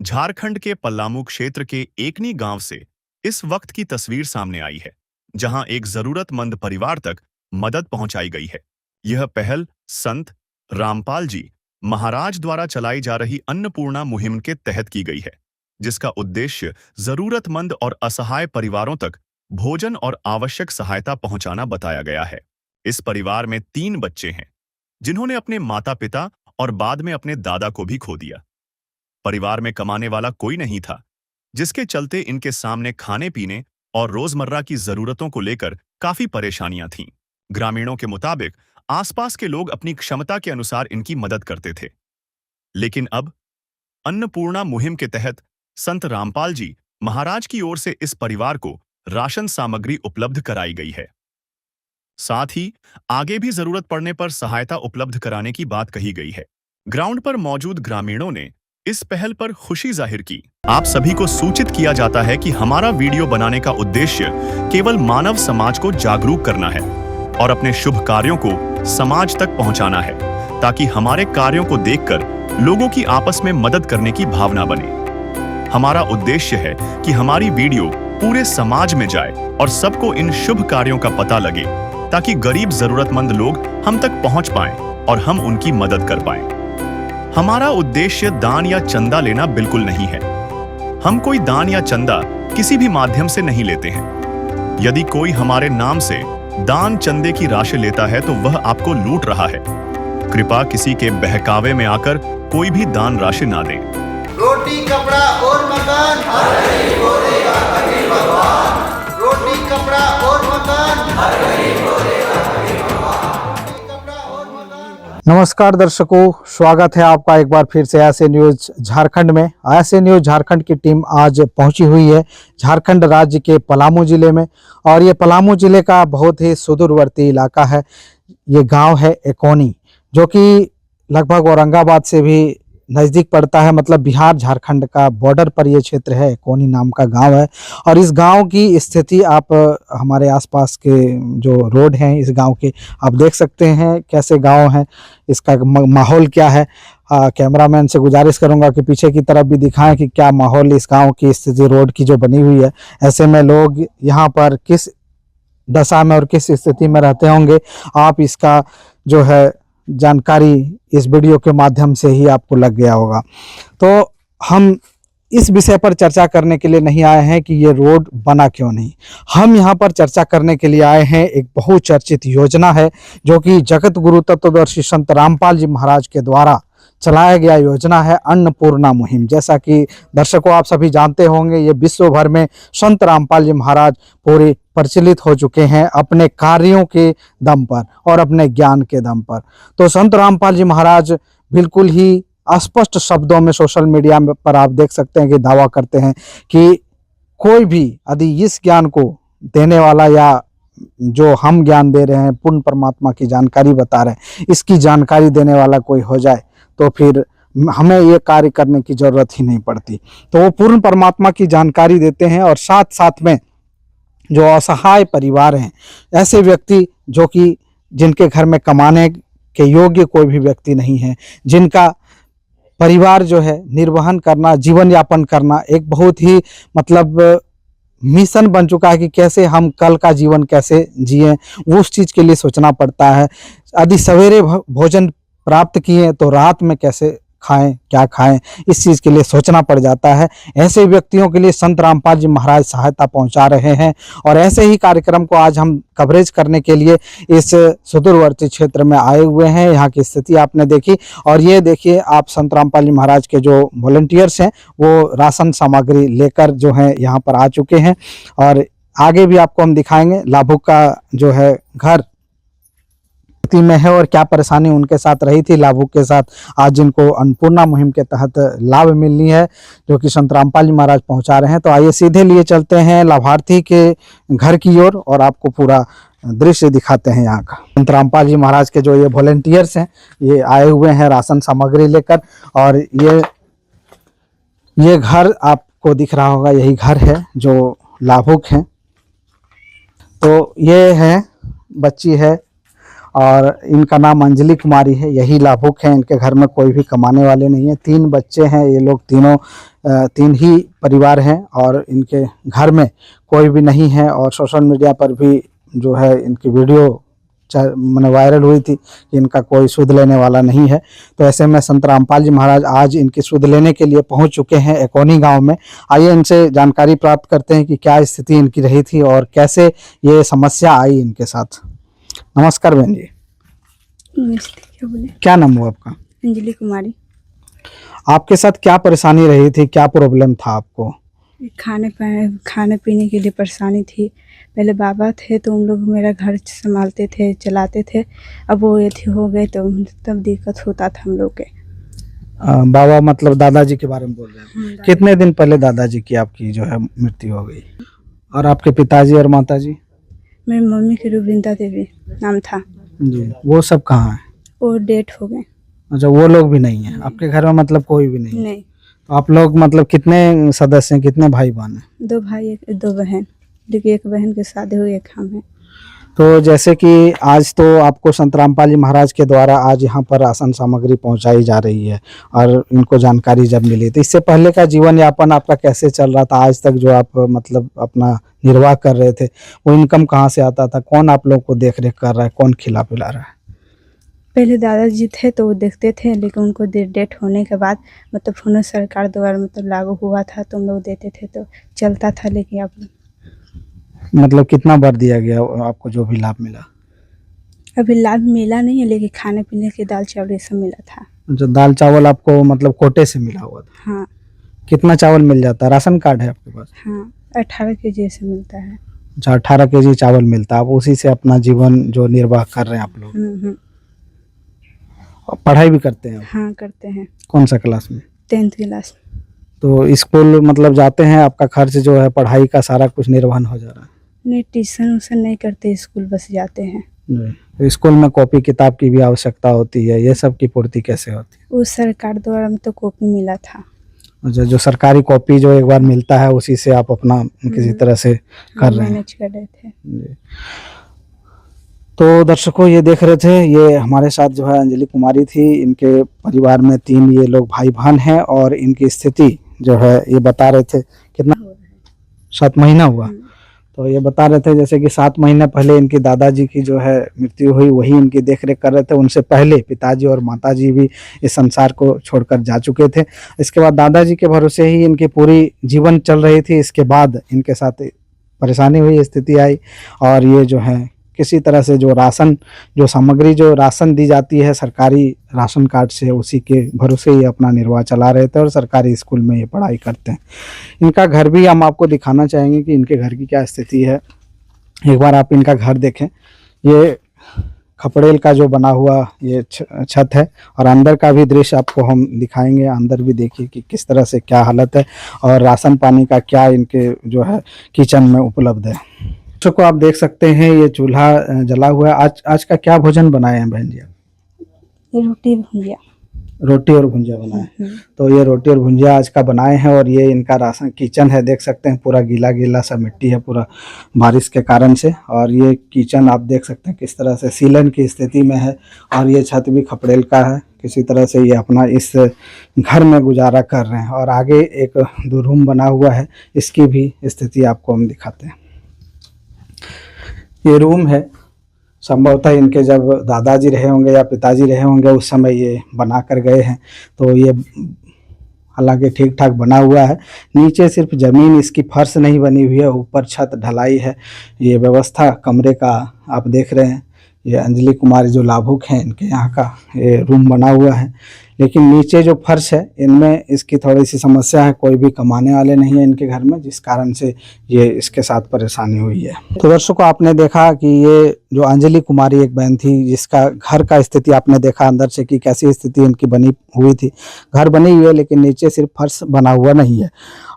झारखंड के पलामू क्षेत्र के एकनी गांव से इस वक्त की तस्वीर सामने आई है, जहां एक जरूरतमंद परिवार तक मदद पहुंचाई गई है। यह पहल संत रामपाल जी महाराज द्वारा चलाई जा रही अन्नपूर्णा मुहिम के तहत की गई है, जिसका उद्देश्य जरूरतमंद और असहाय परिवारों तक भोजन और आवश्यक सहायता पहुंचाना बताया गया है। इस परिवार में 3 बच्चे हैं, जिन्होंने अपने माता पिता और बाद में अपने दादा को भी खो दिया। परिवार में कमाने वाला कोई नहीं था, जिसके चलते इनके सामने खाने पीने और रोजमर्रा की जरूरतों को लेकर काफी परेशानियां थीं। ग्रामीणों के मुताबिक आसपास के लोग अपनी क्षमता के अनुसार इनकी मदद करते थे, लेकिन अब अन्नपूर्णा मुहिम के तहत संत रामपाल जी महाराज की ओर से इस परिवार को राशन सामग्री उपलब्ध कराई गई है। साथ ही आगे भी जरूरत पड़ने पर सहायता उपलब्ध कराने की बात कही गई है। ग्राउंड पर मौजूद ग्रामीणों ने इस पहल पर खुशी जाहिर की। आप सभी को सूचित किया जाता है कि हमारा वीडियो बनाने का उद्देश्य केवल मानव समाज को जागरूक करना है और अपने शुभ कार्यों को समाज तक पहुंचाना है, ताकि हमारे कार्यों को देखकर लोगों की आपस में मदद करने की भावना बने। हमारा उद्देश्य है कि हमारी वीडियो पूरे समाज में जाए और सबको इन शुभ कार्यों का पता लगे, ताकि गरीब जरूरतमंद लोग हम तक पहुंच पाएं और हम उनकी मदद कर पाएं। हमारा उद्देश्य दान या चंदा लेना बिल्कुल नहीं है। हम कोई दान या चंदा किसी भी माध्यम से नहीं लेते हैं। यदि कोई हमारे नाम से दान चंदे की राशि लेता है तो वह आपको लूट रहा है। कृपया किसी के बहकावे में आकर कोई भी दान राशि ना दें। रोटी कपड़ा और मकान हर गरीब को देगा कबीर भगवान। रोटी कपड़ा और मकान हर गरीब को देगा कबीर भगवान। रोटी कपड़ा और मकान। नमस्कार दर्शकों, स्वागत है आपका एक बार फिर से ऐसे न्यूज झारखंड में। ऐसे न्यूज झारखंड की टीम आज पहुंची हुई है झारखंड राज्य के पलामू जिले में, और ये पलामू जिले का बहुत ही सुदूरवर्ती इलाका है। ये गांव है एकोनी, जो कि लगभग औरंगाबाद से भी नज़दीक पड़ता है। मतलब बिहार झारखंड का बॉर्डर पर ये क्षेत्र है, एकोनी नाम का गांव है। और इस गांव की स्थिति आप हमारे आसपास के जो रोड हैं इस गांव के आप देख सकते हैं, कैसे गांव है, इसका माहौल क्या है। कैमरामैन से गुजारिश करूंगा कि पीछे की तरफ भी दिखाएं कि क्या माहौल इस गांव की स्थिति रोड की जो बनी हुई है। ऐसे में लोग यहाँ पर किस दशा में और किस स्थिति में रहते होंगे, आप इसका जो है जानकारी इस वीडियो के माध्यम से ही आपको लग गया होगा। तो हम इस विषय पर चर्चा करने के लिए नहीं आए हैं कि ये रोड बना क्यों नहीं। हम यहाँ पर चर्चा करने के लिए आए हैं एक बहुचर्चित योजना है, जो कि जगत गुरु तत्वदर्शी संत रामपाल जी महाराज के द्वारा चलाया गया योजना है अन्नपूर्णा मुहिम। जैसा कि दर्शकों आप सभी जानते होंगे, ये विश्व भर में संत रामपाल जी महाराज पूरे प्रचलित हो चुके हैं अपने कार्यों के दम पर और अपने ज्ञान के दम पर। तो संत रामपाल जी महाराज बिल्कुल ही स्पष्ट शब्दों में सोशल मीडिया पर आप देख सकते हैं कि दावा करते हैं कि कोई भी यदि इस ज्ञान को देने वाला या जो हम ज्ञान दे रहे हैं, पूर्ण परमात्मा की जानकारी बता रहे हैं, इसकी जानकारी देने वाला कोई हो जाए तो फिर हमें ये कार्य करने की ज़रूरत ही नहीं पड़ती। तो वो पूर्ण परमात्मा की जानकारी देते हैं, और साथ साथ में जो असहाय परिवार हैं, ऐसे व्यक्ति जो कि जिनके घर में कमाने के योग्य कोई भी व्यक्ति नहीं है, जिनका परिवार जो है निर्वहन करना, जीवन यापन करना एक बहुत ही मतलब मिशन बन चुका है कि कैसे हम कल का जीवन कैसे जिए, वो उस चीज़ के लिए सोचना पड़ता है। यदि सवेरे भोजन प्राप्त किए तो रात में कैसे खाएं, क्या खाएं, इस चीज़ के लिए सोचना पड़ जाता है। ऐसे व्यक्तियों के लिए संत रामपाल जी महाराज सहायता पहुंचा रहे हैं, और ऐसे ही कार्यक्रम को आज हम कवरेज करने के लिए इस सुदूरवर्ती क्षेत्र में आए हुए हैं। यहाँ की स्थिति आपने देखी, और ये देखिए आप संत रामपाल जी महाराज के जो वॉलंटियर्स हैं वो राशन सामग्री लेकर जो है यहाँ पर आ चुके हैं। और आगे भी आपको हम दिखाएंगे लाभुक का जो है घर में है और क्या परेशानी उनके साथ रही थी लाभुक के साथ, आज जिनको अन्नपूर्णा मुहिम के तहत लाभ मिलनी है, जो कि संत रामपाल जी महाराज पहुंचा रहे हैं। तो आइए सीधे लिए चलते हैं लाभार्थी के घर की ओर और आपको पूरा दृश्य दिखाते हैं यहाँ का। संत रामपाल जी महाराज के जो ये वॉलंटियर्स हैं ये आए हुए हैं राशन सामग्री लेकर, और ये घर आपको दिख रहा होगा, यही घर है जो लाभुक हैं। तो ये है, बच्ची है, और इनका नाम अंजलि कुमारी है, यही लाभुक हैं। इनके घर में कोई भी कमाने वाले नहीं है। 3 बच्चे हैं, ये लोग तीनों 3 ही परिवार हैं और इनके घर में कोई भी नहीं है। और सोशल मीडिया पर भी जो है इनकी वीडियो मैंने वायरल हुई थी कि इनका कोई सुध लेने वाला नहीं है। तो ऐसे में संत रामपाल जी महाराज आज इनकी सुध लेने के लिए पहुंच चुके हैं एकोनी गांव में। आइए इनसे जानकारी प्राप्त करते हैं कि क्या स्थिति इनकी रही थी और कैसे ये समस्या आई इनके साथ। नमस्कार बहन जी, नमस्ते। क्या बोले? क्या नाम हुआ आपका? अंजलि कुमारी। आपके साथ क्या परेशानी रही थी, क्या प्रॉब्लम था आपको? खाने पीने के लिए परेशानी थी। पहले बाबा थे तो उन लोग मेरा घर संभालते थे, चलाते थे। अब वो ये हो गए तो तब दिक्कत होता था हम लोग के। बाबा मतलब दादाजी के बारे में बोल रहे हैं? कितने दिन पहले दादाजी की आपकी जो है मृत्यु हो गई? और आपके पिताजी और माताजी? मेरी मम्मी की रुबिंदा देवी नाम था जी, वो सब कहाँ है? वो डेट हो गए। अच्छा, वो लोग भी नहीं है आपके घर में, मतलब कोई भी नहीं? नहीं, तो आप लोग मतलब कितने सदस्य हैं, कितने भाई बहन हैं? 2 भाई 2 बहन, लेकिन एक बहन की शादी हुई, एक हम है। तो जैसे कि आज तो आपको संत रामपाल जी महाराज के द्वारा आज यहाँ पर राशन सामग्री पहुँचाई जा रही है और इनको जानकारी जब मिली, तो इससे पहले का जीवन यापन आपका कैसे चल रहा था? आज तक जो आप मतलब अपना निर्वाह कर रहे थे, वो इनकम कहाँ से आता था? कौन आप लोग को देख रेख कर रहा है, कौन खिला पिला रहा है? पहले दादाजी थे तो वो देखते थे, लेकिन उनको डेट होने के बाद मतलब पुनः सरकार द्वारा मतलब लागू हुआ था तो हम लोग देते थे तो चलता था। लेकिन अब मतलब कितना बार दिया गया आपको जो भी लाभ मिला? अभी लाभ मिला नहीं है, लेकिन खाने पीने के दाल चावल ये सब मिला था। जो दाल चावल आपको मतलब कोटे से मिला हुआ था? हाँ कितना चावल मिल जाता है? राशन कार्ड है आपके पास? हाँ, 18 केजी से मिलता है। अच्छा, 18 केजी चावल मिलता है, आप उसी से अपना जीवन जो निर्वाह कर रहे हैं आप लोग? और पढ़ाई भी करते हैं आप? हाँ करते हैं, कौन सा क्लास में? 10th class. तो स्कूल मतलब जाते हैं, आपका खर्च जो है पढ़ाई का सारा कुछ निर्वहन हो जा रहा है? नहीं, ट्यूशन व्यूशन नहीं करते, स्कूल बस जाते हैं। जी। तो स्कूल में कॉपी किताब की भी आवश्यकता होती है, ये सब की पूर्ति कैसे होती है? वो सरकार द्वारा में तो कॉपी मिला था। जो सरकारी कॉपी जो एक बार मिलता है उसी से आप अपना किसी तरह से कर रहे हैं? मैनेज कर रहे थे। जी। तो दर्शकों, ये देख रहे थे, ये हमारे साथ जो है अंजलि कुमारी थी। इनके परिवार में 3 ये लोग भाई बहन हैं और इनकी स्थिति जो है ये बता रहे थे। कितना 7 महीना हुआ? तो ये बता रहे थे जैसे कि 7 महीने पहले इनके दादाजी की जो है मृत्यु हुई, वही इनकी देखरेख कर रहे थे। उनसे पहले पिताजी और माताजी भी इस संसार को छोड़कर जा चुके थे। इसके बाद दादाजी के भरोसे ही इनकी पूरी जीवन चल रही थी। इसके बाद इनके साथ परेशानी हुई, स्थिति आई और ये जो है किसी तरह से जो राशन जो सामग्री जो राशन दी जाती है सरकारी राशन कार्ड से, उसी के भरोसे ये अपना निर्वाह चला रहे थे और सरकारी स्कूल में ये पढ़ाई करते हैं। इनका घर भी हम आपको दिखाना चाहेंगे कि इनके घर की क्या स्थिति है। एक बार आप इनका घर देखें, ये खपड़ेल का जो बना हुआ ये छत है और अंदर का भी दृश्य आपको हम दिखाएंगे। अंदर भी देखिए कि किस तरह से क्या हालत है और राशन पानी का क्या इनके जो है किचन में उपलब्ध है। को आप देख सकते हैं ये चूल्हा जला हुआ है। आज का क्या भोजन बनाए हैं बहन जी? रोटी भुजिया। रोटी और भुंजिया बनाए। तो ये रोटी और भुंजिया आज का बनाए हैं और ये इनका राशन किचन है, देख सकते हैं पूरा गीला गीला सा मिट्टी है पूरा बारिश के कारण से। और ये किचन आप देख सकते हैं किस तरह से सीलन की स्थिति में है और ये छत भी खपड़ेल का है। किसी तरह से ये अपना इस घर में गुजारा कर रहे हैं और आगे एक 2 रूम बना हुआ है, इसकी भी स्थिति आपको हम दिखाते हैं। ये रूम है, संभवतः इनके जब दादाजी रहे होंगे या पिताजी रहे होंगे उस समय ये बना कर गए हैं। तो ये हालांकि ठीक ठाक बना हुआ है। नीचे सिर्फ ज़मीन इसकी फर्श नहीं बनी हुई है, ऊपर छत ढलाई है। ये व्यवस्था कमरे का आप देख रहे हैं। ये अंजलि कुमारी जो लाभुक हैं इनके यहाँ का ये रूम बना हुआ है, लेकिन नीचे जो फर्श है इनमें इसकी थोड़ी सी समस्या है। कोई भी कमाने वाले नहीं है इनके घर में, जिस कारण से ये इसके साथ परेशानी हुई है। तो दर्शकों, आपने देखा कि ये जो अंजलि कुमारी एक बहन थी जिसका घर का स्थिति आपने देखा अंदर से कि कैसी स्थिति इनकी बनी हुई थी। घर बनी हुई है लेकिन नीचे सिर्फ फर्श बना हुआ नहीं है।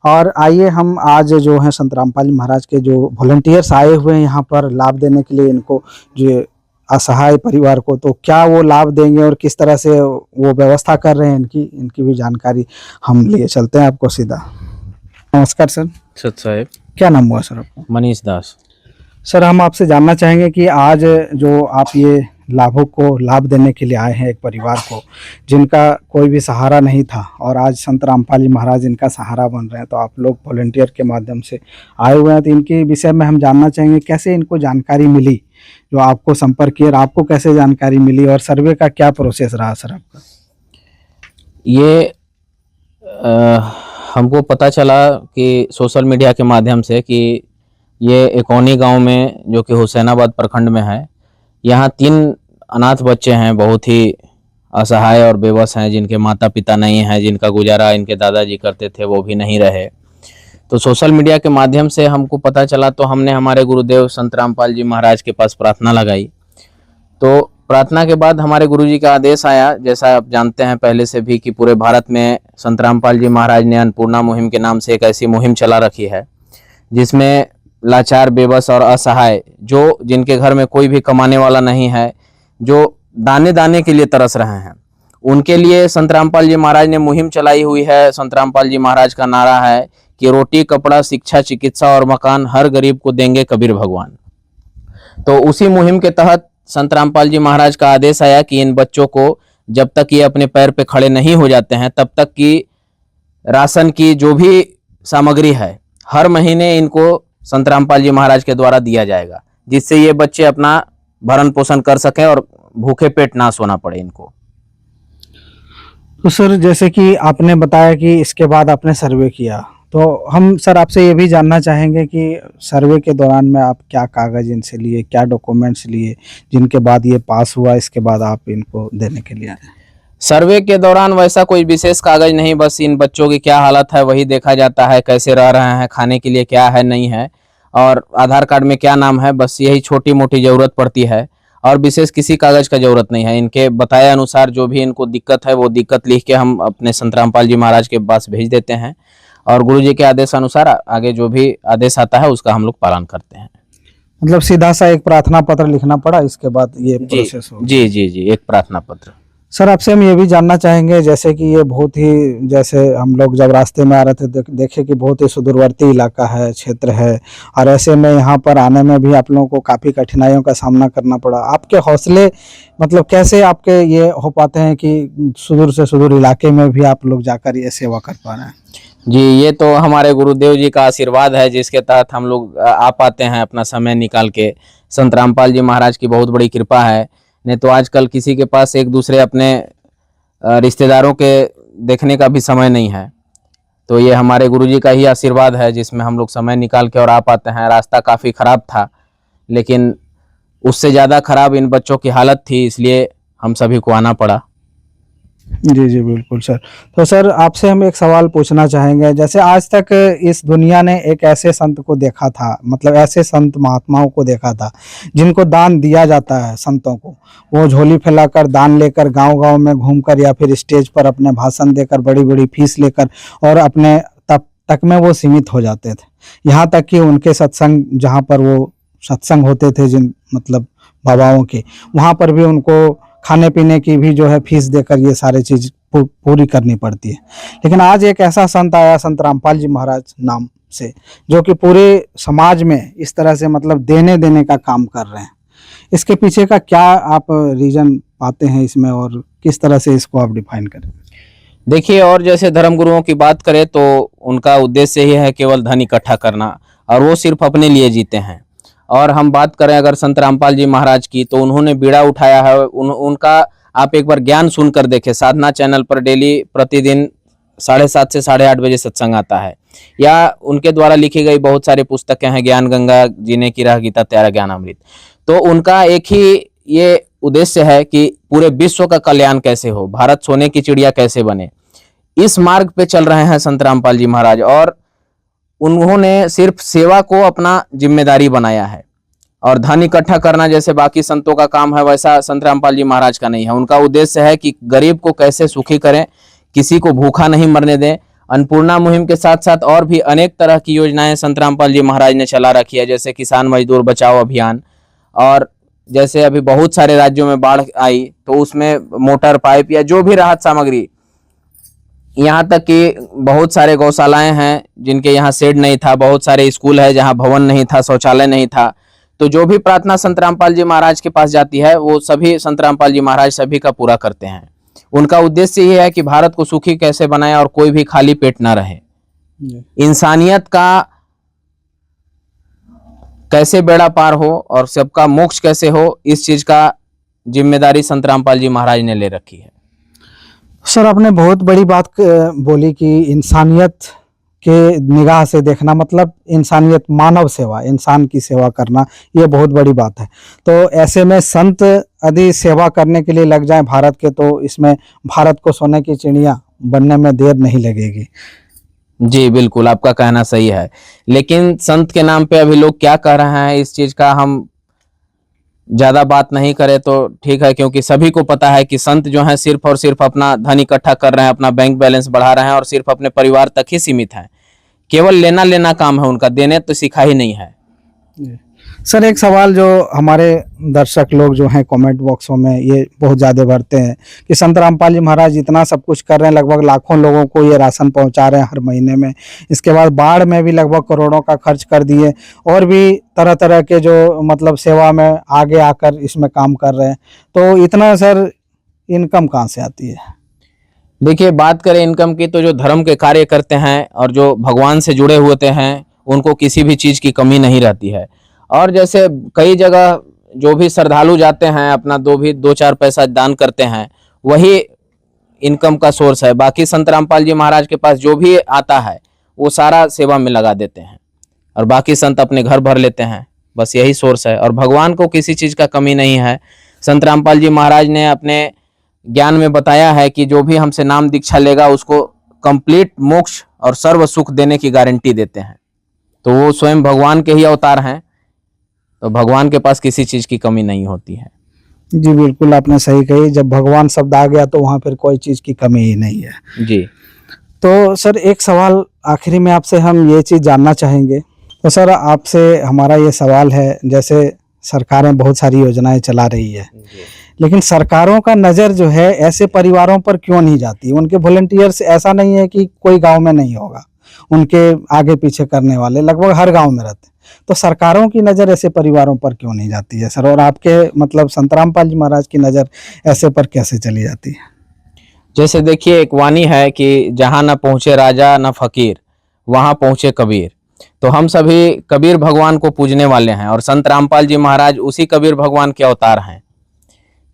और आइए हम आज जो है संत रामपाल महाराज के जो वॉलंटियर्स आए हुए हैं यहाँ पर लाभ देने के लिए इनको, जो असहाय परिवार को, तो क्या वो लाभ देंगे और किस तरह से वो व्यवस्था कर रहे हैं इनकी भी जानकारी हम लिए चलते हैं आपको सीधा। नमस्कार सर। सत साहेब। क्या नाम हुआ सर आपका? मनीष दास। सर, हम आपसे जानना चाहेंगे कि आज जो आप ये लाभुक को लाभ देने के लिए आए हैं, एक परिवार को जिनका कोई भी सहारा नहीं था और आज संत रामपाल जी महाराज इनका सहारा बन रहे हैं। तो आप लोग वॉलंटियर के माध्यम से आए हुए हैं, तो इनके विषय में हम जानना चाहेंगे कैसे इनको जानकारी मिली, जो आपको संपर्क किया और आपको कैसे जानकारी मिली और सर्वे का क्या प्रोसेस रहा सर आपका? ये हमको पता चला कि सोशल मीडिया के माध्यम से कि ये एकौनी गांव में, जो कि हुसैनाबाद प्रखंड में है, यहाँ 3 अनाथ बच्चे हैं, बहुत ही असहाय और बेबस हैं, जिनके माता पिता नहीं हैं, जिनका गुजारा इनके दादाजी करते थे वो भी नहीं रहे। तो सोशल मीडिया के माध्यम से हमको पता चला, तो हमने हमारे गुरुदेव संत रामपाल जी महाराज के पास प्रार्थना लगाई। तो प्रार्थना के बाद हमारे गुरुजी का आदेश आया, जैसा आप जानते हैं पहले से भी, कि पूरे भारत में संत रामपाल जी महाराज ने अन्नपूर्णा मुहिम के नाम से एक ऐसी मुहिम चला रखी है जिसमें लाचार, बेबस और असहाय, जो जिनके घर में कोई भी कमाने वाला नहीं है, जो दाने दाने के लिए तरस रहे हैं, उनके लिए संत रामपाल जी महाराज ने मुहिम चलाई हुई है। संत रामपाल जी महाराज का नारा है कि रोटी, कपड़ा, शिक्षा, चिकित्सा और मकान हर गरीब को देंगे कबीर भगवान। तो उसी मुहिम के तहत संत रामपाल जी महाराज का आदेश आया कि इन बच्चों को जब तक ये अपने पैर पे खड़े नहीं हो जाते हैं तब तक की राशन की जो भी सामग्री है हर महीने इनको संत रामपाल जी महाराज के द्वारा दिया जाएगा, जिससे ये बच्चे अपना भरण पोषण कर सकें और भूखे पेट ना सोना पड़े इनको। तो सर जैसे कि आपने बताया कि इसके बाद आपने सर्वे किया, तो हम सर आपसे ये भी जानना चाहेंगे कि सर्वे के दौरान में आप क्या कागज इनसे लिए, क्या डॉक्यूमेंट्स लिए, जिनके बाद ये पास हुआ, इसके बाद आप इनको देने के लिए आए? सर्वे के दौरान वैसा कोई विशेष कागज नहीं, बस इन बच्चों की क्या हालत है वही देखा जाता है, कैसे रह रहे हैं, खाने के लिए क्या है नहीं है, और आधार कार्ड में क्या नाम है, बस यही छोटी मोटी ज़रूरत पड़ती है और विशेष किसी कागज़ का ज़रूरत नहीं है। इनके बताए अनुसार जो भी इनको दिक्कत है वो दिक्कत लिख के हम अपने संत रामपाल जी महाराज के पास भेज देते हैं और गुरु जी के आदेश अनुसार आगे जो भी आदेश आता है उसका हम लोग पालन करते हैं। मतलब सीधा सा एक प्रार्थना पत्र लिखना पड़ा, इसके बाद ये प्रोसेस हो? जी जी जी, एक प्रार्थना पत्र। सर आपसे हम ये भी जानना चाहेंगे, जैसे कि ये बहुत ही, जैसे हम लोग जब रास्ते में आ रहे थे देखे कि बहुत ही सुदूरवर्ती इलाका है, क्षेत्र है, और ऐसे में यहाँ पर आने में भी आप लोगों को काफ़ी कठिनाइयों का सामना करना पड़ा। आपके हौसले मतलब कैसे आपके ये हो पाते हैं कि सुदूर से सुदूर इलाके में भी आप लोग जाकर ये सेवा कर पा रहे हैं? जी, ये तो हमारे गुरुदेव जी का आशीर्वाद है, जिसके तहत हम लोग आ पाते हैं अपना समय निकाल के। संत रामपाल जी महाराज की बहुत बड़ी कृपा है, नहीं तो आजकल किसी के पास एक दूसरे अपने रिश्तेदारों के देखने का भी समय नहीं है। तो ये हमारे गुरुजी का ही आशीर्वाद है जिसमें हम लोग समय निकाल के और आ पाते हैं। रास्ता काफ़ी ख़राब था, लेकिन उससे ज़्यादा ख़राब इन बच्चों की हालत थी, इसलिए हम सभी को आना पड़ा। जी जी बिल्कुल सर। तो सर आपसे हम एक सवाल पूछना चाहेंगे, जैसे आज तक इस दुनिया ने एक ऐसे संत को देखा था, मतलब ऐसे संत महात्माओं को देखा था जिनको दान दिया जाता है, संतों को वो झोली फैलाकर दान लेकर गांव-गांव में घूमकर या फिर स्टेज पर अपने भाषण देकर बड़ी-बड़ी फीस लेकर और अपने तब तक में वो सीमित हो जाते थे। यहाँ तक कि उनके सत्संग, जहाँ पर वो सत्संग होते थे जिन मतलब बाबाओं के, वहाँ पर भी उनको खाने पीने की भी जो है फीस देकर ये सारी चीज़ पूरी करनी पड़ती है। लेकिन आज एक ऐसा संत आया, संत रामपाल जी महाराज नाम से, जो कि पूरे समाज में इस तरह से मतलब देने का काम कर रहे हैं। इसके पीछे का क्या आप रीज़न पाते हैं इसमें और किस तरह से इसको आप डिफाइन करें? देखिए, और जैसे धर्म गुरुओं की बात करें तो उनका उद्देश्य ही है केवल धन इकट्ठा करना, और वो सिर्फ अपने लिए जीते हैं। और हम बात करें अगर संत रामपाल जी महाराज की, तो उन्होंने बीड़ा उठाया है। उनका आप एक बार ज्ञान सुनकर देखें। साधना चैनल पर डेली प्रतिदिन 7:30 से 8:30 बजे सत्संग आता है, या उनके द्वारा लिखी गई बहुत सारी पुस्तकें हैं, ज्ञान गंगा, जीने की राह, गीता त्यारा, ज्ञान अमृत। तो उनका एक ही ये उद्देश्य है कि पूरे विश्व का कल्याण कैसे हो, भारत सोने की चिड़िया कैसे बने। इस मार्ग पे चल रहे हैं संत रामपाल जी महाराज, और उन्होंने सिर्फ सेवा को अपना जिम्मेदारी बनाया है। और धन इकट्ठा करना जैसे बाकी संतों का काम है, वैसा संत रामपाल जी महाराज का नहीं है। उनका उद्देश्य है कि गरीब को कैसे सुखी करें, किसी को भूखा नहीं मरने दें। अन्नपूर्णा मुहिम के साथ साथ और भी अनेक तरह की योजनाएं संत रामपाल जी महाराज ने चला रखी है, जैसे किसान मजदूर बचाओ अभियान, और जैसे अभी बहुत सारे राज्यों में बाढ़ आई तो उसमें मोटर पाइप या जो भी राहत सामग्री, यहाँ तक कि बहुत सारे गौशालाएं हैं जिनके यहाँ शेड नहीं था, बहुत सारे स्कूल है जहाँ भवन नहीं था, शौचालय नहीं था, तो जो भी प्रार्थना संत रामपाल जी महाराज के पास जाती है वो सभी संत रामपाल जी महाराज सभी का पूरा करते हैं। उनका उद्देश्य ये है कि भारत को सुखी कैसे बनाए और कोई भी खाली पेट ना रहे, इंसानियत का कैसे बेड़ा पार हो और सबका मोक्ष कैसे हो, इस चीज का जिम्मेदारी संत रामपाल जी महाराज ने ले रखी है। सर आपने बहुत बड़ी बात बोली कि इंसानियत के निगाह से देखना, मतलब इंसानियत, मानव सेवा, इंसान की सेवा करना, ये बहुत बड़ी बात है। तो ऐसे में संत यदि सेवा करने के लिए लग जाए भारत के, तो इसमें भारत को सोने की चिड़िया बनने में देर नहीं लगेगी। जी बिल्कुल, आपका कहना सही है, लेकिन संत के नाम पे अभी लोग क्या कह रहे हैं इस चीज का हम ज्यादा बात नहीं करें तो ठीक है, क्योंकि सभी को पता है कि संत जो हैं सिर्फ और सिर्फ अपना धन इकट्ठा कर रहे हैं, अपना बैंक बैलेंस बढ़ा रहे हैं और सिर्फ अपने परिवार तक ही सीमित हैं। केवल लेना लेना काम है उनका, देने तो सीखा ही नहीं है। सर एक सवाल जो हमारे दर्शक लोग जो हैं कमेंट बॉक्सों में ये बहुत ज़्यादा भरते हैं कि संत रामपाल जी महाराज इतना सब कुछ कर रहे हैं, लगभग लाखों लोगों को ये राशन पहुंचा रहे हैं हर महीने में, इसके बाद बाढ़ में भी लगभग करोड़ों का खर्च कर दिए और भी तरह तरह के जो मतलब सेवा में आगे आकर इसमें काम कर रहे हैं, तो इतना सर इनकम कहाँ से आती है? देखिए, बात करें इनकम की तो जो धर्म के कार्य करते हैं और जो भगवान से जुड़े होते हैं उनको किसी भी चीज़ की कमी नहीं रहती है। और जैसे कई जगह जो भी श्रद्धालु जाते हैं अपना दो चार पैसा दान करते हैं, वही इनकम का सोर्स है। बाकी संत रामपाल जी महाराज के पास जो भी आता है वो सारा सेवा में लगा देते हैं और बाकी संत अपने घर भर लेते हैं, बस यही सोर्स है। और भगवान को किसी चीज़ का कमी नहीं है। संत रामपाल जी महाराज ने अपने ज्ञान में बताया है कि जो भी हमसे नाम दीक्षा लेगा उसको कंप्लीट मोक्ष और सर्व सुख देने की गारंटी देते हैं। तो वो स्वयं भगवान के ही अवतार हैं, तो भगवान के पास किसी चीज़ की कमी नहीं होती है। जी बिल्कुल, आपने सही कही, जब भगवान शब्द आ गया तो वहाँ फिर कोई चीज़ की कमी ही नहीं है। जी। तो सर एक सवाल आखिरी में आपसे हम ये चीज़ जानना चाहेंगे। तो सर आपसे हमारा ये सवाल है, जैसे सरकारें बहुत सारी योजनाएं चला रही है, लेकिन सरकारों का नज़र जो है ऐसे परिवारों पर क्यों नहीं जाती? उनके वॉलंटियर्स, ऐसा नहीं है कि कोई गांव में नहीं होगा, उनके आगे पीछे करने वाले लगभग हर गांव में रहते हैं, तो सरकारों की नज़र ऐसे परिवारों पर क्यों नहीं जाती है सर? और आपके मतलब संत रामपाल जी महाराज की नज़र ऐसे पर कैसे चली जाती है? जैसे देखिए, एक वाणी है कि जहाँ न पहुँचे राजा न फकीर, वहाँ पहुँचे कबीर। तो हम सभी कबीर भगवान को पूजने वाले हैं और संत रामपाल जी महाराज उसी कबीर भगवान के अवतार हैं।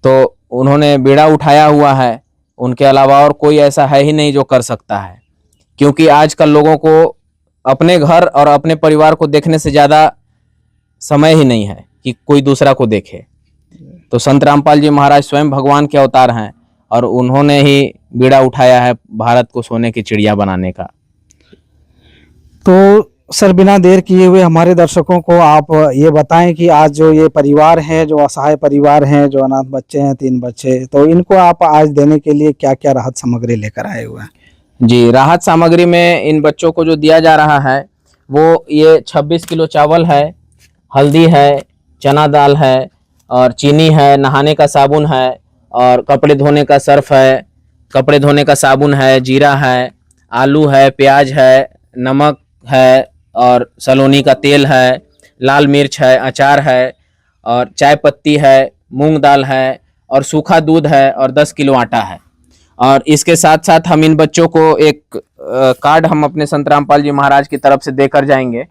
तो उन्होंने बीड़ा उठाया हुआ है, उनके अलावा और कोई ऐसा है ही नहीं जो कर सकता है, क्योंकि आजकल लोगों को अपने घर और अपने परिवार को देखने से ज़्यादा समय ही नहीं है कि कोई दूसरा को देखे। तो संत रामपाल जी महाराज स्वयं भगवान के अवतार हैं और उन्होंने ही बीड़ा उठाया है भारत को सोने की चिड़िया बनाने का। तो सर बिना देर किए हुए हमारे दर्शकों को आप ये बताएं कि आज जो ये परिवार हैं, जो असहाय परिवार हैं, जो अनाथ बच्चे हैं, 3 बच्चे, तो इनको आप आज देने के लिए क्या क्या राहत सामग्री लेकर आए हुए हैं? जी, राहत सामग्री में इन बच्चों को जो दिया जा रहा है वो ये 26 किलो चावल है, हल्दी है, चना दाल है और चीनी है, नहाने का साबुन है और कपड़े धोने का सर्फ है, कपड़े धोने का साबुन है, जीरा है, आलू है, प्याज है, नमक है और सलोनी का तेल है, लाल मिर्च है, अचार है और चाय पत्ती है, मूंग दाल है और सूखा दूध है और 10 किलो आटा है। और इसके साथ साथ हम इन बच्चों को एक कार्ड हम अपने संत रामपाल जी महाराज की तरफ से देकर जाएंगे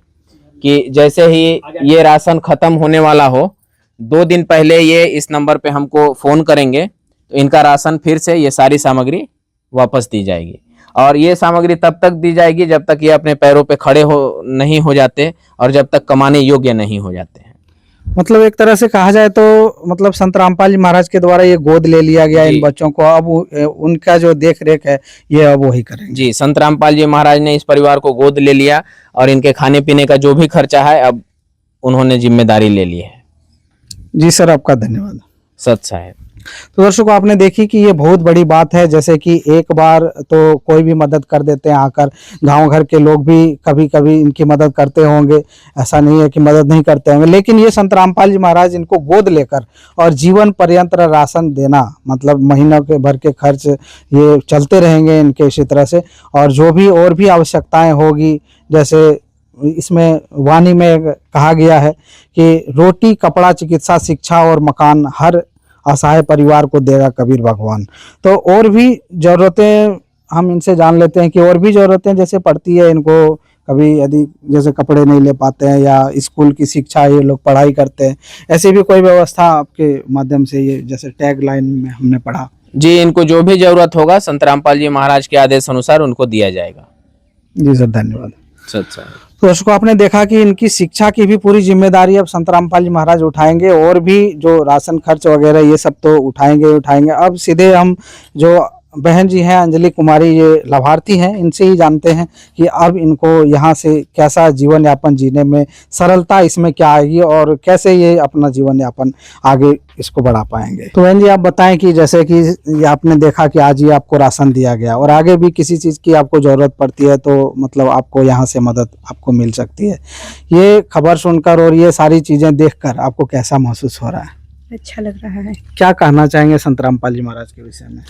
कि जैसे ही ये राशन खत्म होने वाला हो, 2 दिन पहले ये इस नंबर पे हमको फ़ोन करेंगे तो इनका राशन फिर से ये सारी सामग्री वापस दी जाएगी। और ये सामग्री तब तक दी जाएगी जब तक ये अपने पैरों पे खड़े नहीं हो जाते और जब तक कमाने योग्य नहीं हो जाते हैं। मतलब एक तरह से कहा जाए तो मतलब संत रामपाल जी महाराज के द्वारा ये गोद ले लिया गया इन बच्चों को, अब उनका जो देख रेख है ये अब वही करेंगे। जी, संत रामपाल जी महाराज ने इस परिवार को गोद ले लिया और इनके खाने पीने का जो भी खर्चा है अब उन्होंने जिम्मेदारी ले ली है। जी सर, आपका धन्यवाद। सत साहेब। तो दर्शकों आपने देखी कि ये बहुत बड़ी बात है, जैसे कि एक बार तो कोई भी मदद कर देते हैं आकर, गांव घर के लोग भी कभी कभी इनकी मदद करते होंगे, ऐसा नहीं है कि मदद नहीं करते होंगे, लेकिन ये संत रामपाल जी महाराज इनको गोद लेकर और जीवन पर्यंत राशन देना, मतलब महीनों के भर के खर्च ये चलते रहेंगे इनके इसी तरह से, और जो भी और भी आवश्यकताएं होगी, जैसे इसमें वाणी में कहा गया है कि रोटी, कपड़ा, चिकित्सा, शिक्षा और मकान हर असहाय परिवार को देगा कबीर भगवान। तो और भी ज़रूरतें हम इनसे जान लेते हैं कि और भी ज़रूरतें जैसे पड़ती है इनको, कभी यदि जैसे कपड़े नहीं ले पाते हैं या स्कूल की शिक्षा ये लोग पढ़ाई करते हैं, ऐसी भी कोई व्यवस्था आपके माध्यम से, ये जैसे टैग लाइन में हमने पढ़ा? जी, इनको जो भी जरूरत होगा संत रामपाल जी महाराज के आदेश अनुसार उनको दिया जाएगा। जी सर, धन्यवाद। सच। तो दर्शकों, आपने देखा कि इनकी शिक्षा की भी पूरी जिम्मेदारी अब संत रामपाल जी महाराज उठाएंगे और भी जो राशन खर्च वगैरह ये सब तो उठाएंगे। अब सीधे हम जो बहन जी हैं अंजलि कुमारी, ये लाभार्थी हैं, इनसे ही जानते हैं कि अब इनको यहाँ से कैसा जीवन यापन जीने में सरलता इसमें क्या आएगी और कैसे ये अपना जीवन यापन आगे इसको बढ़ा पाएंगे। तो बहन जी, आप बताएं कि जैसे कि ये आपने देखा कि आज ही आपको राशन दिया गया और आगे भी किसी चीज़ की आपको ज़रूरत पड़ती है तो मतलब आपको यहाँ से मदद आपको मिल सकती है। ये खबर सुनकर और ये सारी चीज़ें देखकर आपको कैसा महसूस हो रहा है? अच्छा लग रहा है। क्या कहना चाहेंगे संत रामपाल जी महाराज के विषय में?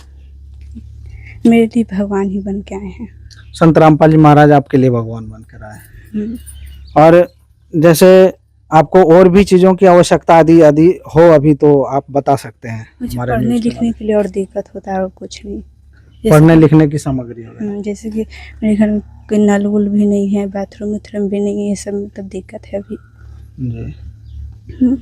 मेरे लिए भगवान ही बन के आए हैं। संत रामपाल जी महाराज आपके लिए भगवान बनकर आए। हम्म। और जैसे आपको और भी चीज़ों की आवश्यकता यदि हो अभी तो आप बता सकते हैं। मुझे हमारे पढ़ने न्यूज़ के लिखने के लिए और दिक्कत होता है और कुछ नहीं। बारे में। पढ़ने लिखने की सामग्री वगैरह। जैसे कि मेरे घर में कोई नल वुल भी नहीं है, बाथरूम उथरूम भी नहीं है, ये सब मतलब दिक्कत है अभी। जी। हम्म।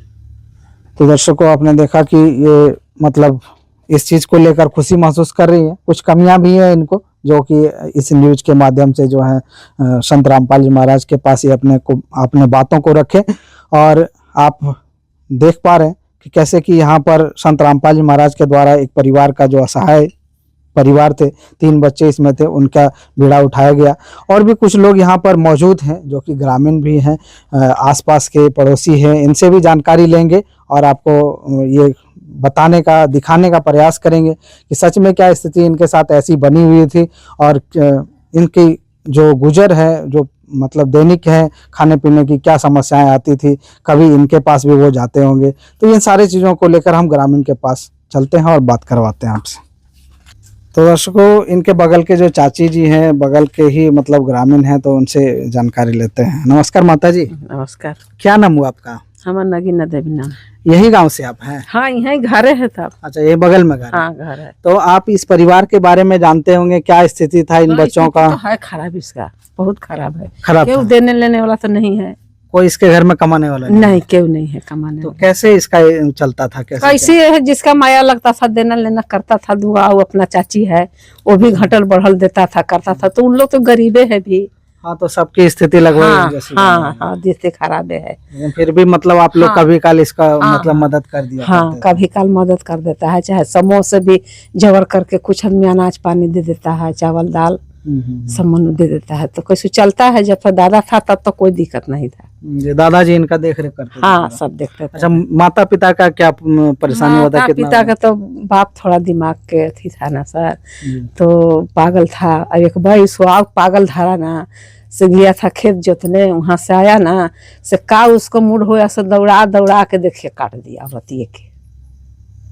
तो दर्शकों, आपने देखा कि ये मतलब इस चीज़ को लेकर खुशी महसूस कर रही है। कुछ कमियां भी हैं इनको, जो कि इस न्यूज के माध्यम से जो है संत रामपाल जी महाराज के पास ये अपने बातों को रखे। और आप देख पा रहे हैं कि कैसे कि यहाँ पर संत रामपाल जी महाराज के द्वारा एक परिवार का जो असहाय परिवार थे, 3 बच्चे इसमें थे, उनका बीड़ा उठाया गया। और भी कुछ लोग यहाँ पर मौजूद हैं जो कि ग्रामीण भी हैं, आसपास के पड़ोसी हैं, इनसे भी जानकारी लेंगे और आपको ये बताने का, दिखाने का प्रयास करेंगे कि सच में क्या स्थिति इनके साथ ऐसी बनी हुई थी और इनकी जो गुजर है, जो मतलब दैनिक है, खाने पीने की क्या समस्याएं आती थी, कभी इनके पास भी वो जाते होंगे। तो इन सारी चीज़ों को लेकर हम ग्रामीण के पास चलते हैं और बात करवाते हैं आपसे। तो दर्शकों, इनके बगल के जो चाची जी हैं, बगल के ही मतलब ग्रामीण हैं, तो उनसे जानकारी लेते हैं। नमस्कार माता जी। नमस्कार। क्या नाम हुआ आपका? हमार नगीना देवी नाम। यही गांव से आप हैं? हाँ, यहाँ घरे है तब। अच्छा, ये बगल में घर है। हाँ, घर है। तो आप इस परिवार के बारे में जानते होंगे, क्या स्थिति था इन हाँ, बच्चों का? तो है खराब, इसका बहुत खराब है। खराब केहू था? देने लेने वाला तो नहीं है। कोई इसके घर में कमाने वाला नहीं, केहू नहीं है कमाने तो वाला। कैसे इसका ये चलता था? कैसे है, जिसका माया लगता था देना लेना करता था। दुआ वो अपना चाची है, वो भी घटल बढ़ल देता था, करता था। तो उन लोग तो गरीबे है भी। हाँ, तो सबकी स्थिति लगभग हाँ जैसी हाँ हाँ, जिससे खराब है। लेकिन फिर भी मतलब आप लोग हाँ, कभी काल इसका हाँ, मतलब मदद कर दिया हाँ, करते थे। कभी काल मदद कर देता है, चाहे समूह से भी जबर करके कुछ आदमी अनाज पानी दे देता है, चावल दाल सम्मान दे देता है। तो कैसे चलता है। जब दादा था तब तो कोई दिक्कत नहीं था। ये दादाजी इनका देख रेख करते थे? हाँ, सब देखते थे। अच्छा, माता पिता का क्या परेशानी होता? माता कितना पिता का तो बाप थोड़ा दिमाग के अथी था ना सर, जी। तो पागल था। अब एक भाई सुहाग पागल धारा ना से गया था खेत जोतने, वहां से आया ना से का उसको मूड होया से दौड़ा दौड़ा के देखिए काट दिया औरतिये के,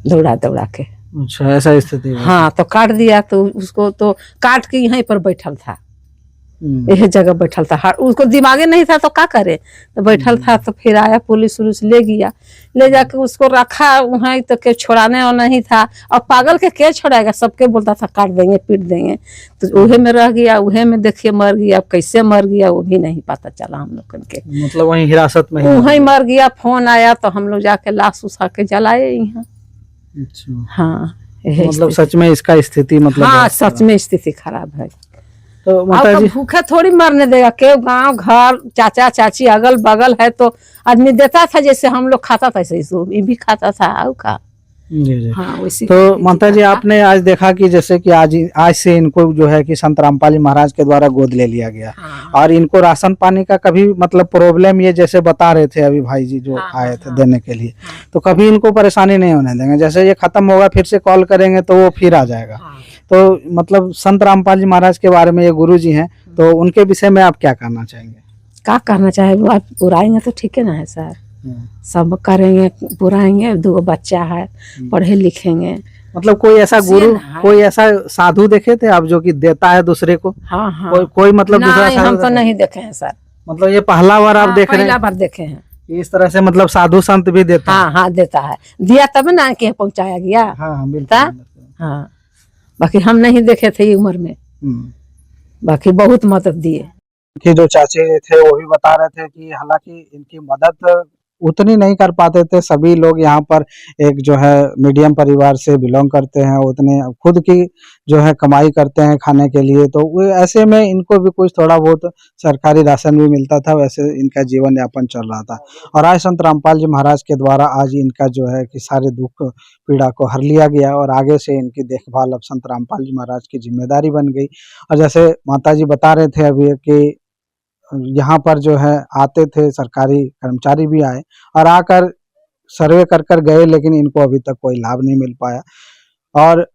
दौड़ा दौड़ा के। अच्छा, ऐसा स्थिति है। हाँ, तो काट दिया। तो उसको तो काट के यहीं पर बैठल था, हम्म। यह जगह बैठल था। उसको दिमागे नहीं था तो क्या करे, तो बैठल था। तो फिर आया पुलिस उलिस ले गया, ले जाके उसको रखा वहाँ। तो के छोड़ाने और नहीं था। और पागल के छोड़ाएगा, सबके बोलता था काट देंगे पीट देंगे। तो उहे में रह गया, उहे में देखिए मर गया। अब कैसे मर गया वो भी नहीं पता चला हम लोग के। मतलब वहीं हिरासत में वहीं मर गया। फोन आया तो हम लोग जाके लाश उठा के जलाए यहाँ। अच्छा, हाँ, यही मतलब स्थिति। सच में इसका स्थिति मतलब हाँ, बहुत सच में स्थिति खराब है। तो माता जी, भूखे थोड़ी मरने देगा। के गांव घर चाचा चाची अगल बगल है तो आदमी देता था। जैसे हम लोग खाता था ऐसे ये भी खाता था। आओ का जी जी। हाँ, वैसी तो माता जी, आपने आज देखा कि जैसे कि आज से इनको जो है कि संत रामपाल जी महाराज के द्वारा गोद ले लिया गया। हाँ, और इनको राशन पानी का कभी मतलब प्रॉब्लम, ये जैसे बता रहे थे अभी भाई जी जो हाँ, आए थे हाँ, देने के लिए, तो कभी इनको परेशानी नहीं होने देंगे। जैसे ये खत्म होगा फिर से कॉल करेंगे तो वो फिर आ जाएगा। हाँ। तो मतलब संत रामपाल जी महाराज के बारे में ये गुरु जी हैं, तो उनके विषय में आप क्या कहना चाहेंगे? क्या करना चाहे वो आप बुराएंगे तो ठीक है ना है सर। सब करेंगे, बुराएंगे। 2 बच्चा है, पढ़े लिखेंगे। मतलब कोई ऐसा गुरु, है। कोई ऐसा साधु देखे थे आप जो कि देता है दूसरे को? हाँ हाँ, कोई मतलब दूसरा नहीं, साधु हम तो देखे? नहीं देखे हैं सर। मतलब ये पहला बार आप हाँ, देख रहे पहला हैं बार देखे हैं। इस तरह से, मतलब साधु संत भी देता है। हाँ हाँ देता है, दिया तब ना के पहुंचाया गया। हाँ हाँ बिल्कुल। ता? हाँ, बाकी हम नहीं देखे थे ये उम्र में, बाकी बहुत मदद दिए। कि जो चाचे थे वो भी बता रहे थे कि हालांकि इनकी मदद उतनी नहीं कर पाते थे, सभी लोग यहाँ पर एक जो है मीडियम परिवार से बिलोंग करते हैं, उतने खुद की जो है कमाई करते हैं खाने के लिए, तो वो ऐसे में इनको भी कुछ थोड़ा बहुत सरकारी राशन भी मिलता था, वैसे इनका जीवन यापन चल रहा था। और आज संत रामपाल जी महाराज के द्वारा आज इनका जो है कि सारे दुख पीड़ा को हर लिया गया और आगे से इनकी देखभाल अब संत रामपाल जी महाराज की जिम्मेदारी बन गई। और जैसे माता जी बता रहे थे अभी कि यहाँ पर जो है आते थे, सरकारी कर्मचारी भी आए और आकर सर्वे कर कर गए, लेकिन इनको अभी तक कोई लाभ नहीं मिल पाया। और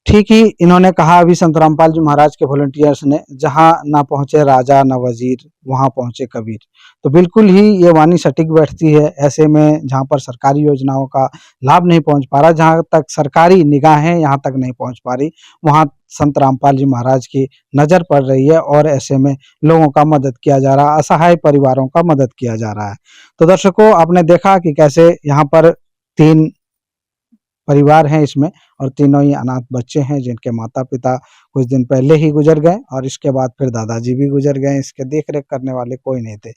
ठीक ही इन्होंने कहा अभी संत रामपाल जी महाराज के वॉलंटियर्स ने, जहाँ ना पहुंचे राजा न वजीर वहां पहुंचे कबीर। तो बिल्कुल ही ये वाणी सटीक बैठती है। ऐसे में जहां पर सरकारी योजनाओं का लाभ नहीं पहुंच पा रहा, जहां तक सरकारी निगाहें यहाँ तक नहीं पहुंच पा रही, वहां संत रामपाल जी महाराज की नजर पड़ रही है और ऐसे में लोगों का मदद किया जा रहा है, असहाय परिवारों का मदद किया जा रहा है। तो दर्शकों, आपने देखा कि कैसे यहाँ पर 3 परिवार हैं इसमें और तीनों ही अनाथ बच्चे हैं जिनके माता पिता कुछ दिन पहले ही गुजर गए और इसके बाद फिर दादाजी भी गुजर गए। इसके देख रेख करने वाले कोई नहीं थे।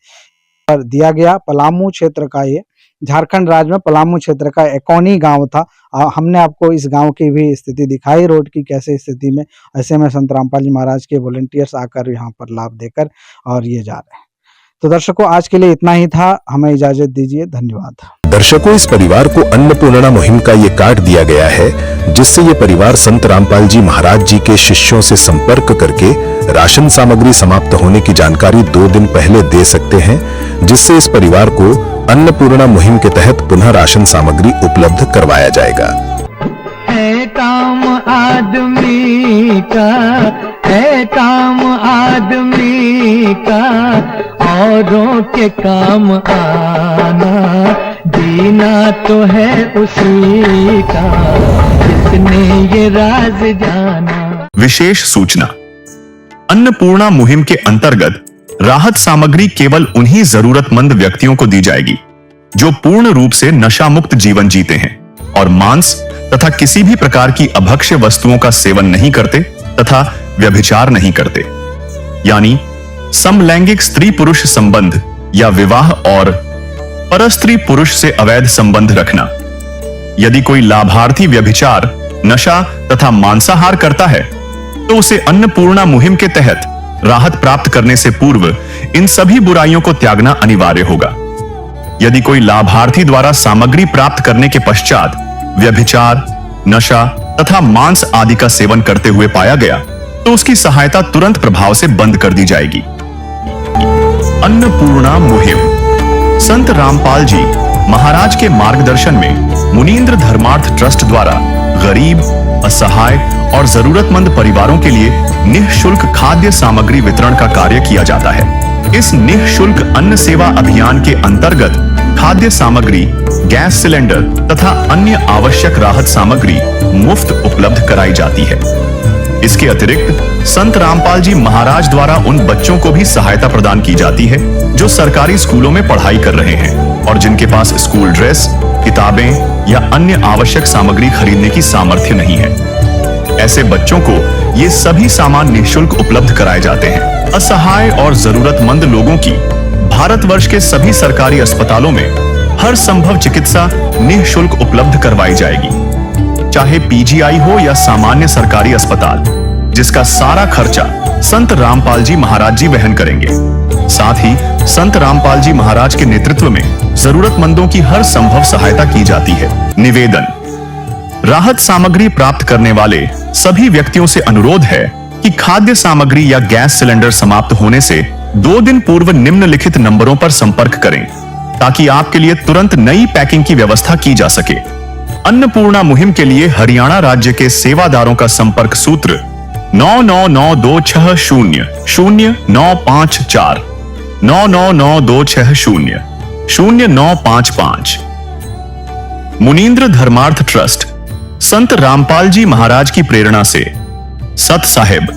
पर दिया गया पलामू क्षेत्र का, ये झारखंड राज्य में पलामू क्षेत्र का एकौनी गांव था। हमने आपको इस गांव की भी स्थिति दिखाई, रोड की कैसे स्थिति में, ऐसे में संत रामपाल जी महाराज के वॉलंटियर्स आकर यहाँ पर लाभ देकर और ये जा रहे हैं। तो दर्शकों, आज के लिए इतना ही था, हमें इजाजत दीजिए, धन्यवाद। दर्शकों, इस परिवार को अन्नपूर्णा मुहिम का ये कार्ड दिया गया है, जिससे ये परिवार संत रामपाल जी महाराज जी के शिष्यों से संपर्क करके राशन सामग्री समाप्त होने की जानकारी 2 दिन पहले दे सकते हैं, जिससे इस परिवार को अन्नपूर्णा मुहिम के तहत पुनः राशन सामग्री उपलब्ध करवाया जाएगा। है काम आदमी का, है काम आदमी का, औरों के काम आना, जीना तो है उसी का, जिसने ये राज जाना। विशेष सूचना, अन्नपूर्णा मुहिम के अंतर्गत राहत सामग्री केवल उन्हीं जरूरतमंद व्यक्तियों को दी जाएगी जो पूर्ण रूप से नशा मुक्त जीवन जीते हैं और मांस तथा किसी भी प्रकार की अभक्ष्य वस्तुओं का सेवन नहीं करते तथा व्यभिचार नहीं करते, यानी समलैंगिक स्त्री पुरुष संबंध या विवाह और परस्त्री पुरुष से अवैध संबंध रखना। यदि कोई लाभार्थी व्यभिचार, नशा तथा मांसाहार करता है तो उसे अन्नपूर्णा मुहिम के तहत राहत प्राप्त करने से पूर्व इन सभी बुराइयों को त्यागना अनिवार्य होगा। यदि कोई लाभार्थी द्वारा सामग्री प्राप्त करने के पश्चात व्यभिचार, नशा तथा मांस आदि का सेवन करते हुए पाया गया तो उसकी सहायता तुरंत प्रभाव से बंद कर दी जाएगी। अन्नपूर्णा मुहिम संत रामपाल जी महाराज के मार्गदर्शन में मुनींद्र धर्मार्थ ट्रस्ट द्वारा गरीब, असहाय और जरूरतमंद परिवारों के लिए निःशुल्क खाद्य सामग्री वितरण का कार्य किया जाता है। इस निःशुल्क अन्न सेवा अभियान के अंतर्गत खाद्य सामग्री, गैस सिलेंडर तथा अन्य आवश्यक राहत सामग्री मुफ्त उपलब्ध कराई जाती है। इसके अतिरिक्त संत रामपाल जी महाराज द्वारा उन बच्चों को भी सहायता प्रदान की जाती है जो सरकारी स्कूलों में पढ़ाई कर रहे हैं और जिनके पास स्कूल ड्रेस, किताबें या अन्य आवश्यक सामग्री खरीदने की सामर्थ्य नहीं है। ऐसे बच्चों को ये सभी सामान निःशुल्क उपलब्ध कराए जाते हैं। असहाय और जरूरतमंद लोगों की भारतवर्ष के सभी सरकारी अस्पतालों में हर संभव चिकित्सा निःशुल्क उपलब्ध करवाई जाएगी, चाहे पीजीआई हो या सामान्य सरकारी अस्पताल, जिसका सारा खर्चा संत रामपाल जी महाराज जी वहन करेंगे। साथ ही संत रामपाल जी महाराज के नेतृत्व में जरूरतमंदों की हर संभव सहायता की जाती है। निवेदन, राहत सामग्री प्राप्त करने वाले सभी व्यक्तियों से अनुरोध है कि खाद्य सामग्री या गैस सिलेंडर समाप्त होने से 2 दिन पूर्व निम्नलिखित नंबरों पर संपर्क करें ताकि आपके लिए तुरंत नई पैकिंग की व्यवस्था की जा सके। अन्नपूर्णा मुहिम के लिए हरियाणा राज्य के सेवादारों का संपर्क सूत्र 9992600954 9992600955। मुनींद्र धर्मार्थ ट्रस्ट संत रामपाल जी महाराज की प्रेरणा से सत साहिब